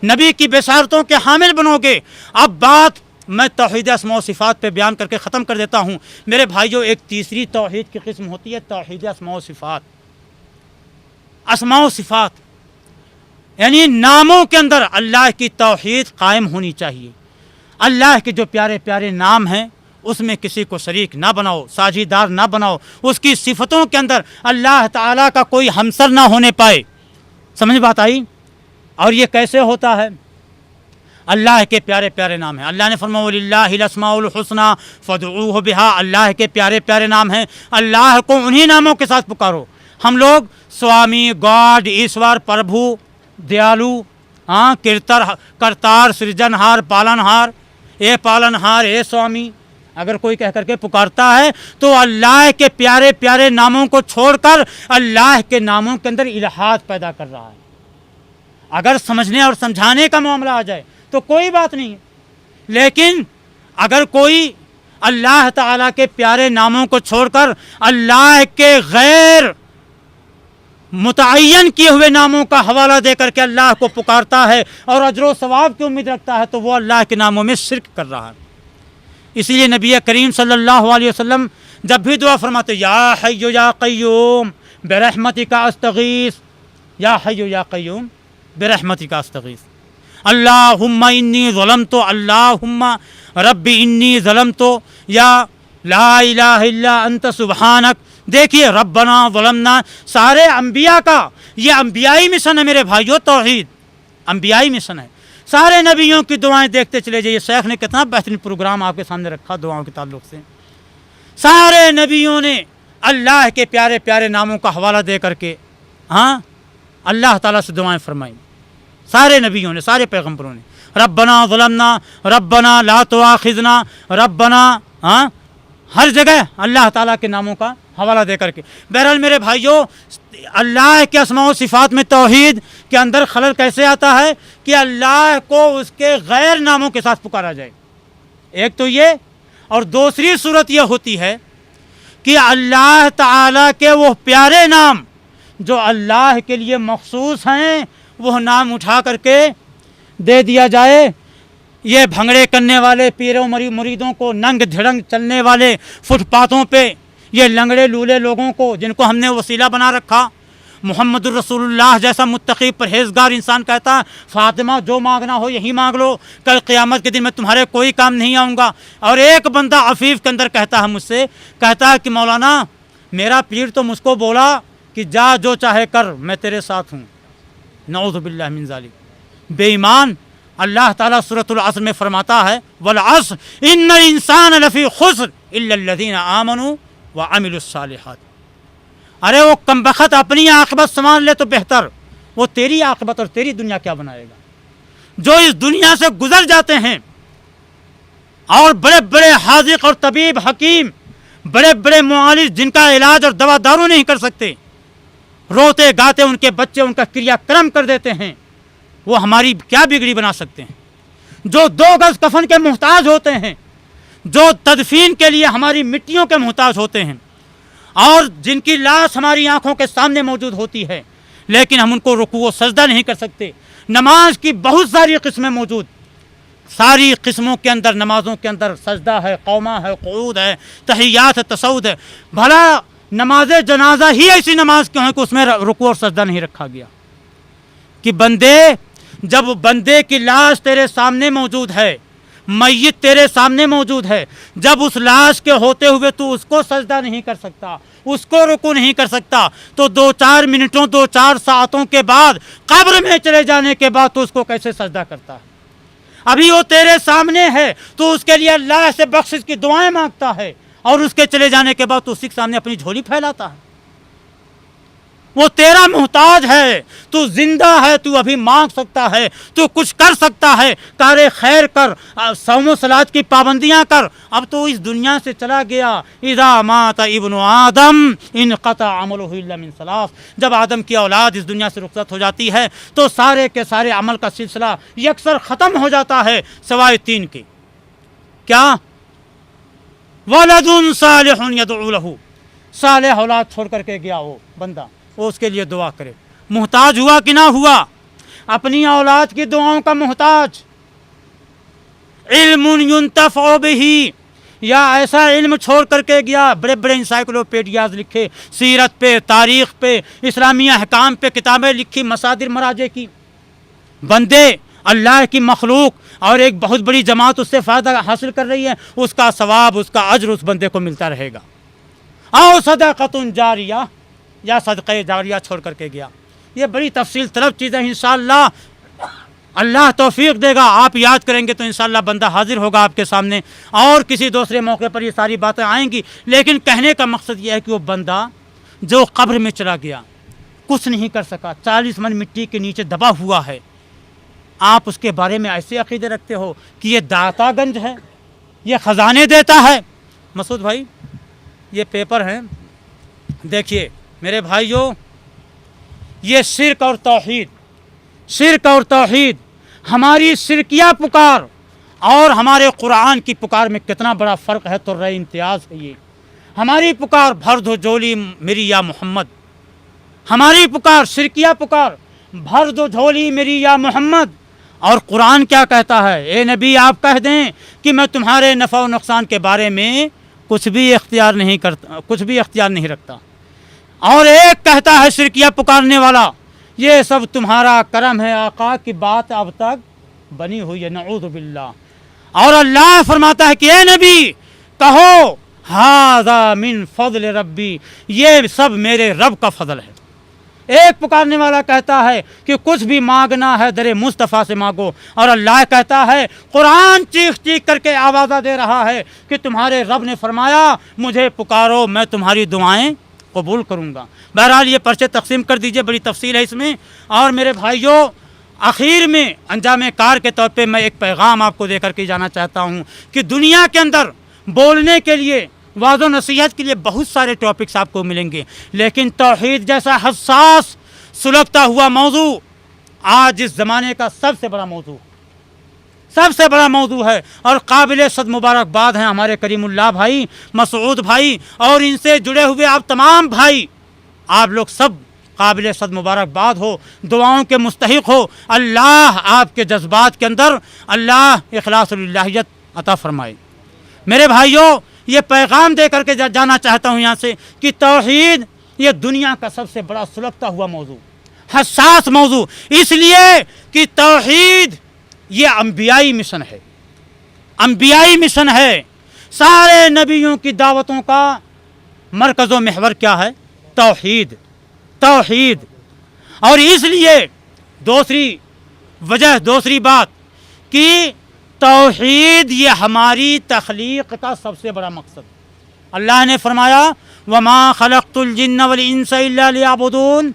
نبی کی بشارتوں کے حامل بنو گے۔ اب بات میں توحید اسماء و صفات پہ بیان کر کے ختم کر دیتا ہوں میرے بھائیوں. ایک تیسری توحید کی قسم ہوتی ہے توحید اسماء و صفات. اسماء و صفات یعنی ناموں کے اندر اللہ کی توحید قائم ہونی چاہیے. اللہ کے جو پیارے پیارے نام ہیں اس میں کسی کو شریک نہ بناؤ, ساجیدار نہ بناؤ. اس کی صفتوں کے اندر اللہ تعالیٰ کا کوئی ہمسر نہ ہونے پائے. سمجھ بات آئی؟ اور یہ کیسے ہوتا ہے؟ اللہ کے پیارے پیارے نام ہیں. اللہ نے فرمایا وَلِلَّهِ الْأَسْمَاءُ الْحُسْنَى فَادْعُوهُ بِهَا. اللہ کے پیارے پیارے نام ہیں, اللہ کو انہی ناموں کے ساتھ پکارو. ہم لوگ سوامی, گاڈ, ایشور, پربھو, دیالو, کرتار, سرجنہار, پالنہار, اے پالنہار, اے سوامی اگر کوئی کہہ کر کے پکارتا ہے تو اللہ کے پیارے پیارے ناموں کو چھوڑ کر اللہ کے ناموں کے اندر الہات پیدا کر رہا ہے. اگر سمجھنے اور سمجھانے کا معاملہ آ جائے تو کوئی بات نہیں ہے, لیکن اگر کوئی اللہ تعالیٰ کے پیارے ناموں کو چھوڑ کر اللہ کے غیر متعین کیے ہوئے ناموں کا حوالہ دے کر کے اللہ کو پکارتا ہے اور اجر و ثواب کی امید رکھتا ہے تو وہ اللہ کے ناموں میں شرک کر رہا ہے. اسی لیے نبی کریم صلی اللہ علیہ وسلم جب بھی دعا فرماتے یا حی یا قیوم برحمتک استغیث, یا حی یا قیوم برحمتک استغیث, اللہم انی ظلمت, اللہم ربی انی ظلمت, یا لا الہ الا انت سبحانک. دیکھیے ربنا ظلمنا, سارے انبیاء کا یہ انبیائی مشن ہے میرے بھائیوں. توحید انبیائی مشن ہے. سارے نبیوں کی دعائیں دیکھتے چلے جائیے. شیخ نے کتنا بہترین پروگرام آپ کے سامنے رکھا دعاؤں کے تعلق سے. سارے نبیوں نے اللہ کے پیارے پیارے ناموں کا حوالہ دے کر کے اللہ تعالیٰ سے دعائیں فرمائیں. سارے نبیوں نے, سارے پیغمبروں نے ربنا ظلمنا, ربنا لا تؤاخذنا, ربنا, ہر جگہ اللہ تعالیٰ کے ناموں کا حوالہ دے کر کے. بہرحال میرے بھائیوں, اللہ کے اسماء و صفات میں توحید کے اندر خلل کیسے آتا ہے کہ اللہ کو اس کے غیر ناموں کے ساتھ پکارا جائے. ایک تو یہ, اور دوسری صورت یہ ہوتی ہے کہ اللہ تعالیٰ کے وہ پیارے نام جو اللہ کے لیے مخصوص ہیں وہ نام اٹھا کر کے دے دیا جائے. یہ بھنگڑے کرنے والے پیروں مریدوں کو, ننگ دھڑنگ چلنے والے فٹ پاتھوں پہ یہ لنگڑے لولے لوگوں کو جن کو ہم نے وسیلہ بنا رکھا, محمد الرسول اللہ جیسا متقی پرہیزگار انسان کہتا ہے فاطمہ جو مانگنا ہو یہی مانگ لو, کل قیامت کے دن میں تمہارے کوئی کام نہیں آؤں گا. اور ایک بندہ عفیف کے اندر کہتا ہے مجھ سے, کہتا ہے کہ مولانا میرا پیر تو مجھ کو بولا کہ جا جو چاہے کر میں تیرے ساتھ ہوں. نعوذ باللہ من ذالک. بے ایمان. اللہ تعالیٰ سورۃ العصر میں فرماتا ہے والعصر ان الانسان لفی خسر الا الذین آمنوا وعملوا الصالحات. ارے وہ کمبخت اپنی عاقبت سنبھال لے تو بہتر, وہ تیری عاقبت اور تیری دنیا کیا بنائے گا. جو اس دنیا سے گزر جاتے ہیں اور بڑے بڑے حاذق اور طبیب حکیم, بڑے بڑے معالج جن کا علاج اور دوا دارو نہیں کر سکتے, روتے گاتے ان کے بچے ان کا کریا کرم کر دیتے ہیں, وہ ہماری کیا بگڑی بنا سکتے ہیں. جو 2 گز کفن کے محتاج ہوتے ہیں, جو تدفین کے لیے ہماری مٹیوں کے محتاج ہوتے ہیں, اور جن کی لاش ہماری آنکھوں کے سامنے موجود ہوتی ہے, لیکن ہم ان کو رکوع و سجدہ نہیں کر سکتے. نماز کی بہت ساری قسمیں موجود, ساری قسموں کے اندر نمازوں کے اندر سجدہ ہے, قومہ ہے, قعود ہے, تحیات ہے, تشہد ہے. بھلا نماز جنازہ ہی ایسی نماز کیوں ہے کہ اس میں رکوع اور سجدہ نہیں رکھا گیا؟ کہ بندے, جب بندے کی لاش تیرے سامنے موجود ہے, میت تیرے سامنے موجود ہے, جب اس لاش کے ہوتے ہوئے تو اس کو سجدہ نہیں کر سکتا, اس کو رکوع نہیں کر سکتا, تو 2-4 منٹوں 2-4 ساعتوں کے بعد قبر میں چلے جانے کے بعد تو اس کو کیسے سجدہ کرتا ہے؟ ابھی وہ تیرے سامنے ہے تو اس کے لیے اللہ سے بخشش کی دعائیں مانگتا ہے, اور اس کے چلے جانے کے بعد تو اسی کے سامنے اپنی جھولی پھیلاتا ہے. وہ تیرا محتاج ہے, تو زندہ ہے, تو ابھی مانگ سکتا ہے, تو کچھ کر سکتا ہے, کار خیر کر, صوم و صلاۃ کی پابندیاں کر. اب تو اس دنیا سے چلا گیا. اذا مات ابن آدم انقطع عملہ الا من ثلاث. جب آدم کی اولاد اس دنیا سے رخصت ہو جاتی ہے تو سارے کے سارے عمل کا سلسلہ یکسر ختم ہو جاتا ہے سوائے 3 کے. کیا؟ ولد صالح یدعو لہ. صالح اولاد چھوڑ کر کے گیا وہ بندہ, وہ اس کے لیے دعا کرے. محتاج ہوا کہ نہ ہوا؟ اپنی اولاد کی دعاؤں کا محتاج. علم ينتفع به, یا ایسا علم چھوڑ کر کے گیا, بڑے بڑے انسائکلوپیڈیاز لکھے, سیرت پہ, تاریخ پہ, اسلامیہ احکام پہ کتابیں لکھی, مصادر مراجع کی. بندے اللہ کی مخلوق اور ایک بہت بڑی جماعت اس سے فائدہ حاصل کر رہی ہے, اس کا ثواب, اس کا اجر اس بندے کو ملتا رہے گا. او صدقۃ جاریہ, یا صدقہ جاریہ چھوڑ کر کے گیا. یہ بڑی تفصیل طلب چیزیں انشاءاللہ اللہ توفیق دے گا, آپ یاد کریں گے تو انشاءاللہ بندہ حاضر ہوگا آپ کے سامنے, اور کسی دوسرے موقع پر یہ ساری باتیں آئیں گی. لیکن کہنے کا مقصد یہ ہے کہ وہ بندہ جو قبر میں چلا گیا, کچھ نہیں کر سکا, 40 من مٹی کے نیچے دبا ہوا ہے, آپ اس کے بارے میں ایسے عقیدے رکھتے ہو کہ یہ داتا گنج ہے, یہ خزانے دیتا ہے. مسعود بھائی یہ پیپر ہیں, دیکھیے میرے بھائیو, یہ شرک اور توحید, شرک اور توحید, ہماری شرکیہ پکار اور ہمارے قرآن کی پکار میں کتنا بڑا فرق ہے, تو رائے امتیاز ہے. یہ ہماری پکار بھر دو جھولی میری یا محمد, ہماری پکار شرکیہ پکار بھر دو جھولی میری یا محمد. اور قرآن کیا کہتا ہے, اے نبی آپ کہہ دیں کہ میں تمہارے نفع و نقصان کے بارے میں کچھ بھی اختیار نہیں کرتا, کچھ بھی اختیار نہیں رکھتا. اور ایک کہتا ہے شرکیہ پکارنے والا, یہ سب تمہارا کرم ہے آقا کی بات اب تک بنی ہوئی ہے, نعوذ باللہ. اور اللہ فرماتا ہے کہ اے نبی کہو ھذا من فضل ربی, یہ سب میرے رب کا فضل ہے. ایک پکارنے والا کہتا ہے کہ کچھ بھی مانگنا ہے در مصطفیٰ سے مانگو, اور اللہ کہتا ہے, قرآن چیخ چیخ کر کے آوازہ دے رہا ہے کہ تمہارے رب نے فرمایا مجھے پکارو میں تمہاری دعائیں قبول کروں گا. بہرحال یہ پرچے تقسیم کر دیجئے, بڑی تفصیل ہے اس میں. اور میرے بھائیوں آخر میں انجام کار کے طور پہ میں ایک پیغام آپ کو دے کر کے جانا چاہتا ہوں کہ دنیا کے اندر بولنے کے لیے, وعظ و نصیحت کے لیے بہت سارے ٹاپکس آپ کو ملیں گے, لیکن توحید جیسا حساس سلگتا ہوا موضوع آج اس زمانے کا سب سے بڑا موضوع, سب سے بڑا موضوع ہے. اور قابل صد مبارکباد ہیں ہمارے کریم اللہ بھائی, مسعود بھائی, اور ان سے جڑے ہوئے آپ تمام بھائی, آپ لوگ سب قابل صد مبارکباد ہو, دعاؤں کے مستحق ہو. اللہ آپ کے جذبات کے اندر اللہ اخلاص الہیت عطا فرمائے. میرے بھائیوں یہ پیغام دے کر کے جانا چاہتا ہوں یہاں سے کہ توحید یہ دنیا کا سب سے بڑا سلگتا ہوا موضوع, حساس موضوع, اس لیے کہ توحید یہ انبیائی مشن ہے, انبیائی مشن ہے. سارے نبیوں کی دعوتوں کا مرکز و محور کیا ہے, توحید, توحید. اور اس لیے دوسری وجہ, دوسری بات کہ توحید یہ ہماری تخلیق کا سب سے بڑا مقصد. اللہ نے فرمایا وما خلقت الجن والانس الا لیعبدون,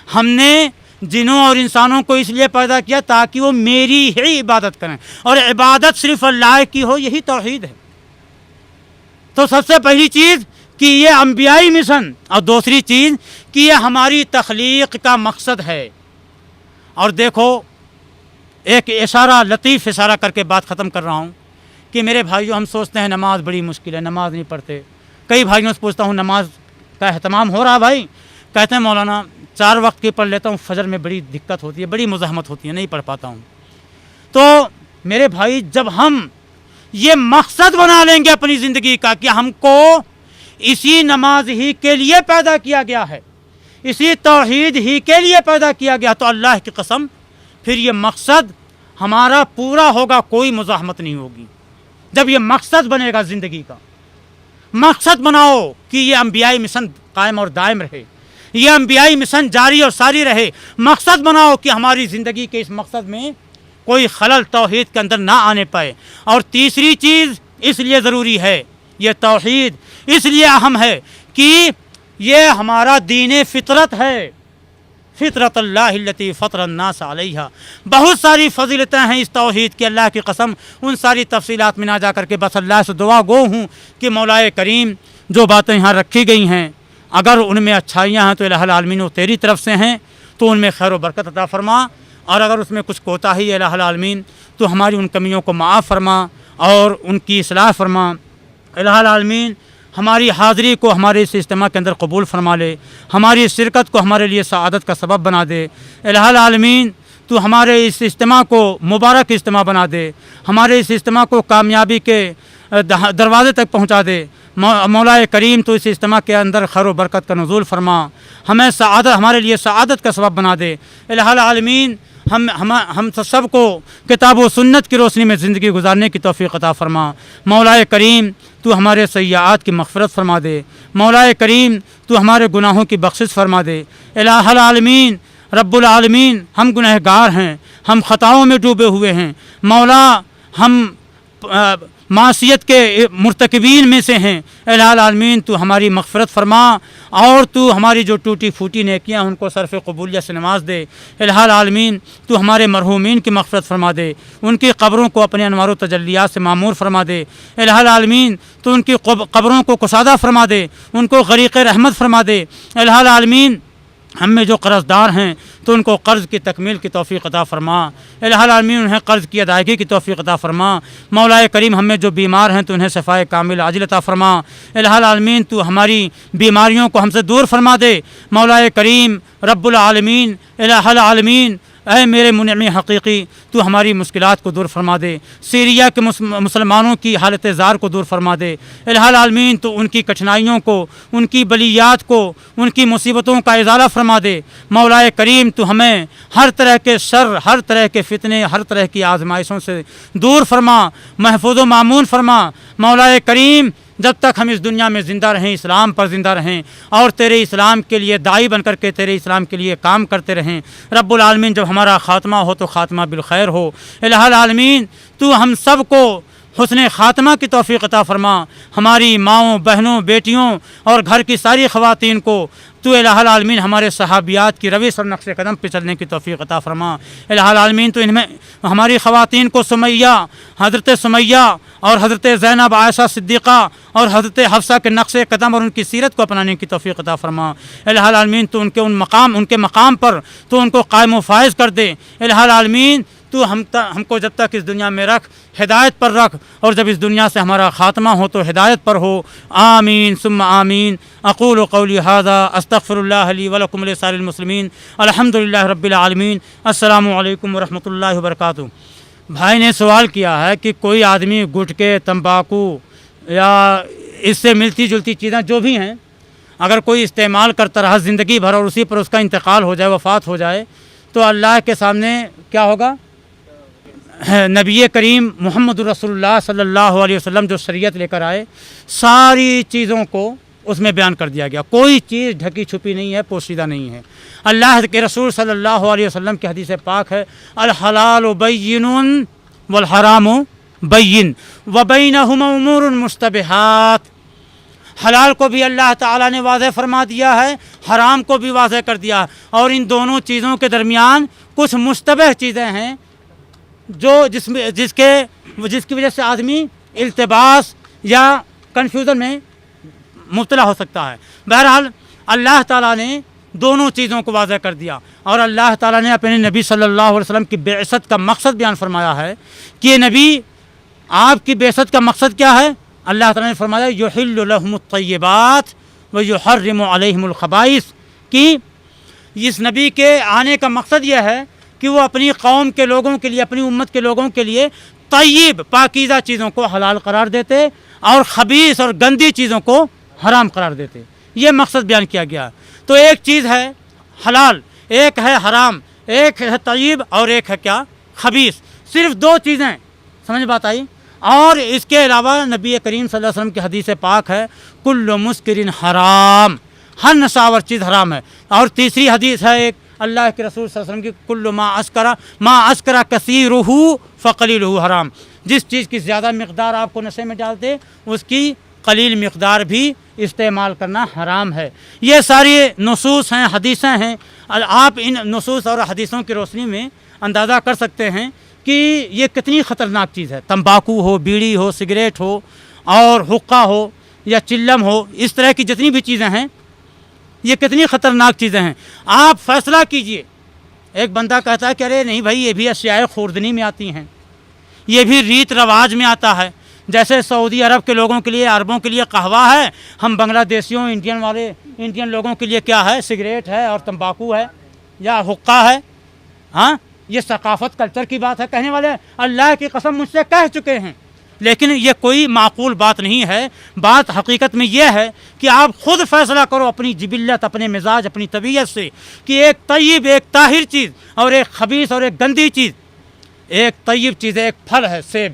ہم نے جنوں اور انسانوں کو اس لیے پیدا کیا تاکہ وہ میری ہی عبادت کریں, اور عبادت صرف اللہ کی ہو, یہی توحید ہے. تو سب سے پہلی چیز کہ یہ انبیائی مشن, اور دوسری چیز کہ یہ ہماری تخلیق کا مقصد ہے. اور دیکھو ایک اشارہ, لطیف اشارہ کر کے بات ختم کر رہا ہوں کہ میرے بھائیوں ہم سوچتے ہیں نماز بڑی مشکل ہے, نماز نہیں پڑھتے. کئی بھائیوں سے پوچھتا ہوں نماز کا اہتمام ہو رہا بھائی, کہتے ہیں مولانا 4 وقت کی پڑھ لیتا ہوں, فجر میں بڑی دقت ہوتی ہے, بڑی مزاحمت ہوتی ہے, نہیں پڑھ پاتا ہوں. تو میرے بھائی جب ہم یہ مقصد بنا لیں گے اپنی زندگی کا کہ ہم کو اسی نماز ہی کے لیے پیدا کیا گیا ہے, اسی توحید ہی کے لیے پیدا کیا گیا, تو اللہ کی قسم پھر یہ مقصد ہمارا پورا ہوگا, کوئی مزاحمت نہیں ہوگی. جب یہ مقصد بنے گا زندگی کا, مقصد بناؤ کہ یہ انبیائی مشن قائم اور دائم رہے, یہ انبیائی مشن جاری اور ساری رہے. مقصد بناؤ کہ ہماری زندگی کے اس مقصد میں کوئی خلل توحید کے اندر نہ آنے پائے. اور تیسری چیز اس لیے ضروری ہے, یہ توحید اس لیے اہم ہے کہ یہ ہمارا دین فطرت ہے, فطرت اللہ التی فطر الناس علیہا. بہت ساری فضیلتیں ہیں اس توحید کی, اللہ کی قسم ان ساری تفصیلات میں نہ جا کر کے بس اللہ سے دعا گو ہوں کہ مولا کریم جو باتیں یہاں رکھی گئی ہیں اگر ان میں اچھائیاں ہیں تو الہ العالمین وہ تیری طرف سے ہیں, تو ان میں خیر و برکت عطا فرما, اور اگر اس میں کچھ کوتاہی ہے الہ العالمین تو ہماری ان کمیوں کو معاف فرما اور ان کی اصلاح فرما. الہ العالمین ہماری حاضری کو ہمارے اس اجتماع کے اندر قبول فرما لے, ہماری شرکت کو ہمارے لیے سعادت کا سبب بنا دے. الہ العالمین تو ہمارے اس اجتماع کو مبارک اجتماع بنا دے، ہمارے اس اجتماع کو کامیابی کے دروازے تک پہنچا دے۔ مولا کریم تو اس اجتماع کے اندر خیر و برکت کا نزول فرما، ہمیں سعادت، ہمارے لیے سعادت کا سبب بنا دے۔ الہ العالمین ہم سب کو کتاب و سنت کی روشنی میں زندگی گزارنے کی توفیق عطا فرما۔ مولا کریم تو ہمارے سیئات کی مغفرت فرما دے۔ مولا کریم تو ہمارے گناہوں کی بخشش فرما دے۔ الہ العالمین رب العالمین ہم گنہگار ہیں، ہم خطاؤں میں ڈوبے ہوئے ہیں۔ مولا ہم معصیت کے مرتکبین میں سے ہیں۔ الہ العالمین تو ہماری مغفرت فرما اور تو ہماری جو ٹوٹی پھوٹی نیکیاں ان کو صرف قبولیت سے نواز دے۔ الہ العالمین تو ہمارے مرحومین کی مغفرت فرما دے، ان کی قبروں کو اپنے انوار و تجلیات سے معمور فرما دے۔ الہ العالمین تو ان کی قبروں کو کشادہ فرما دے، ان کو غریق رحمت فرما دے۔ الہ العالمین ہم میں جو قرض دار ہیں تو ان کو قرض کی تکمیل کی توفیق عطا فرما۔ الہ العالمین انہیں قرض کی ادائیگی کی توفیق عطا فرما۔ مولا کریم ہم میں جو بیمار ہیں تو انہیں شفائے کامل عاجل عطا فرما۔ الہ العالمین تو ہماری بیماریوں کو ہم سے دور فرما دے۔ مولا کریم رب العالمین الہ العالمین اے میرے منعم حقیقی تو ہماری مشکلات کو دور فرما دے، سیریا کے مسلمانوں کی حالت زار کو دور فرما دے۔ الہ العالمین تو ان کی کٹھنائیوں کو، ان کی بلیات کو، ان کی مصیبتوں کا ازالہ فرما دے۔ مولا کریم تو ہمیں ہر طرح کے شر، ہر طرح کے فتنے، ہر طرح کی آزمائشوں سے دور فرما، محفوظ و مامون فرما۔ مولا کریم جب تک ہم اس دنیا میں زندہ رہیں، اسلام پر زندہ رہیں اور تیرے اسلام کے لیے داعی بن کر کے تیرے اسلام کے لیے کام کرتے رہیں۔ رب العالمین جب ہمارا خاتمہ ہو تو خاتمہ بالخیر ہو۔ الہ العالمین تو ہم سب کو حسن خاتمہ کی توفیق عطا فرما۔ ہماری ماؤں، بہنوں، بیٹیوں اور گھر کی ساری خواتین کو تو الہ العالمین ہمارے صحابیات کی روش اور نقش قدم پہ چلنے کی توفیق عطا فرما۔ الہ العالمین تو ان میں ہماری خواتین کو سمیہ، حضرت سمیہ اور حضرت زینب عائشہ صدیقہ اور حضرت حفصہ کے نقش قدم اور ان کی سیرت کو اپنانے کی توفیق عطا فرما۔ الہ العالمین تو ان کے مقام پر تو ان کو قائم و فائز کر دے۔ الہ العالمین تو ہم کو جب تک اس دنیا میں رکھ، ہدایت پر رکھ، اور جب اس دنیا سے ہمارا خاتمہ ہو تو ہدایت پر ہو۔ آمین ثم آمین۔ اقول قولی ھذا استغفر اللہ لی ولکم ولسائر المسلمین۔ الحمدللہ رب العالمین۔ السلام علیکم ورحمۃ اللہ وبرکاتہ۔ بھائی نے سوال کیا ہے کہ کوئی آدمی گٹکے، تمباکو یا اس سے ملتی جلتی چیزیں جو بھی ہیں اگر کوئی استعمال کرتا رہا زندگی بھر اور اسی پر اس کا انتقال ہو جائے، وفات ہو جائے، تو اللہ کے سامنے کیا ہوگا؟ نبی کریم محمد رسول اللہ صلی اللہ علیہ وسلم جو شریعت لے کر آئے، ساری چیزوں کو اس میں بیان کر دیا گیا، کوئی چیز ڈھکی چھپی نہیں ہے، پوشیدہ نہیں ہے۔ اللہ کے رسول صلی اللہ علیہ وسلم کی حدیث پاک ہے، الحلال بین والحرام بین وبینہما امور مشتبہات۔ حلال کو بھی اللہ تعالیٰ نے واضح فرما دیا ہے، حرام کو بھی واضح کر دیا ہے، اور ان دونوں چیزوں کے درمیان کچھ مشتبہ چیزیں ہیں جو جس کی وجہ سے آدمی التباس یا کنفیوژن میں مبتلا ہو سکتا ہے۔ بہرحال اللہ تعالیٰ نے دونوں چیزوں کو واضح کر دیا، اور اللہ تعالیٰ نے اپنے نبی صلی اللہ علیہ وسلم کی بعثت کا مقصد بیان فرمایا ہے کہ یہ نبی، آپ کی بعثت کا مقصد کیا ہے؟ اللہ تعالیٰ نے فرمایا یحل لہم الطیبات ویحرم علیہم الخبائث، کہ اس نبی کے آنے کا مقصد یہ ہے کہ وہ اپنی قوم کے لوگوں کے لیے، اپنی امت کے لوگوں کے لیے طیب، پاکیزہ چیزوں کو حلال قرار دیتے اور خبیث اور گندی چیزوں کو حرام قرار دیتے۔ یہ مقصد بیان کیا گیا۔ تو ایک چیز ہے حلال، ایک ہے حرام، ایک ہے طیب اور ایک ہے کیا؟ خبیث۔ صرف دو چیزیں، سمجھ بات آئی؟ اور اس کے علاوہ نبی کریم صلی اللہ علیہ وسلم کی حدیث پاک ہے کل مسکر حرام، ہر نشاور چیز حرام ہے۔ اور تیسری حدیث ہے ایک اللہ کے رسول صلی اللہ علیہ وسلم کی کل ما اسکر کثیرہ فقلیلہ حرام، جس چیز کی زیادہ مقدار آپ کو نشے میں ڈال دے اس کی قلیل مقدار بھی استعمال کرنا حرام ہے۔ یہ ساری نصوص ہیں، حدیثیں ہیں۔ آپ ان نصوص اور حدیثوں کی روشنی میں اندازہ کر سکتے ہیں کہ یہ کتنی خطرناک چیز ہے۔ تمباکو ہو، بیڑی ہو، سگریٹ ہو اور حقہ ہو یا چلم ہو، اس طرح کی جتنی بھی چیزیں ہیں یہ کتنی خطرناک چیزیں ہیں۔ آپ فیصلہ کیجئے۔ ایک بندہ کہتا ہے کہ ارے نہیں بھائی، یہ بھی اشیاء خوردنی میں آتی ہیں، یہ بھی ریت رواج میں آتا ہے۔ جیسے سعودی عرب کے لوگوں کے لیے، عربوں کے لیے قہوہ ہے، ہم بنگلہ دیشیوں، انڈین لوگوں کے لیے کیا ہے؟ سگریٹ ہے اور تمباکو ہے یا حقہ ہے۔ ہاں، یہ ثقافت کلچر کی بات ہے. کہنے والے اللہ کی قسم مجھ سے کہہ چکے ہیں، لیکن یہ کوئی معقول بات نہیں ہے. بات حقیقت میں یہ ہے کہ آپ خود فیصلہ کرو اپنی جبلت، اپنے مزاج، اپنی طبیعت سے کہ ایک طیب، ایک طاہر چیز اور ایک خبیث اور ایک گندی چیز. ایک طیب چیز ایک پھل ہے سیب،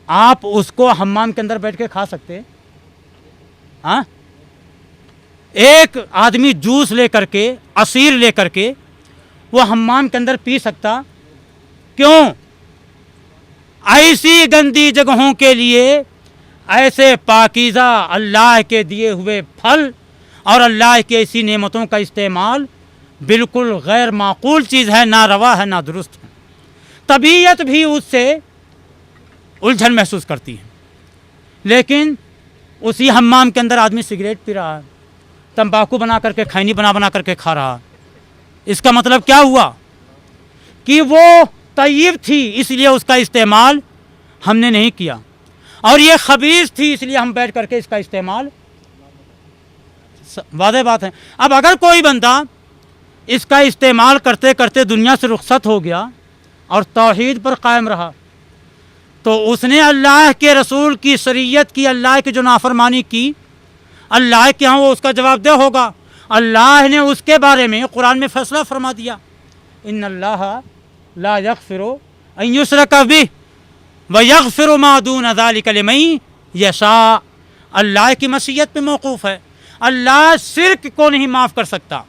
آپ اس کو حمام کے اندر بیٹھ کے کھا سکتے؟ ہاں؟ ایک آدمی جوس لے کر کے، عصیر لے کر کے وہ حمام کے اندر پی سکتا؟ کیوں؟ ایسی گندی جگہوں کے لیے ایسے پاکیزہ اللہ کے دیے ہوئے پھل اور اللہ کی ایسی نعمتوں کا استعمال بالکل غیر معقول چیز ہے، نہ روا ہے، نہ درست ہے. طبیعت بھی اس سے الجھن محسوس کرتی ہے. لیکن اسی حمام کے اندر آدمی سگریٹ پی رہا ہے، تمباکو بنا کر کے، کھینی بنا کر کے کھا رہا. اس کا مطلب کیا ہوا کہ وہ طیب تھی اس لیے اس کا استعمال ہم نے نہیں کیا، اور یہ خبیث تھی اس لیے ہم بیٹھ کر کے اس کا استعمال. واضح بات ہے. اب اگر کوئی بندہ اس کا استعمال کرتے کرتے دنیا سے رخصت ہو گیا اور توحید پر قائم رہا تو اس نے اللہ کے رسول کی شریعت کی، اللہ کی جو نافرمانی کی، اللہ کے ہاں وہ اس کا جواب دہ ہوگا. اللہ نے اس کے بارے میں قرآن میں فیصلہ فرما دیا، ان اللہ لا یغفر ان یشرک بہ ویغفر ما دون ذلک لمن یشاء. اللہ کی مشیت پہ موقوف ہے، اللہ شرک کو نہیں معاف کر سکتا.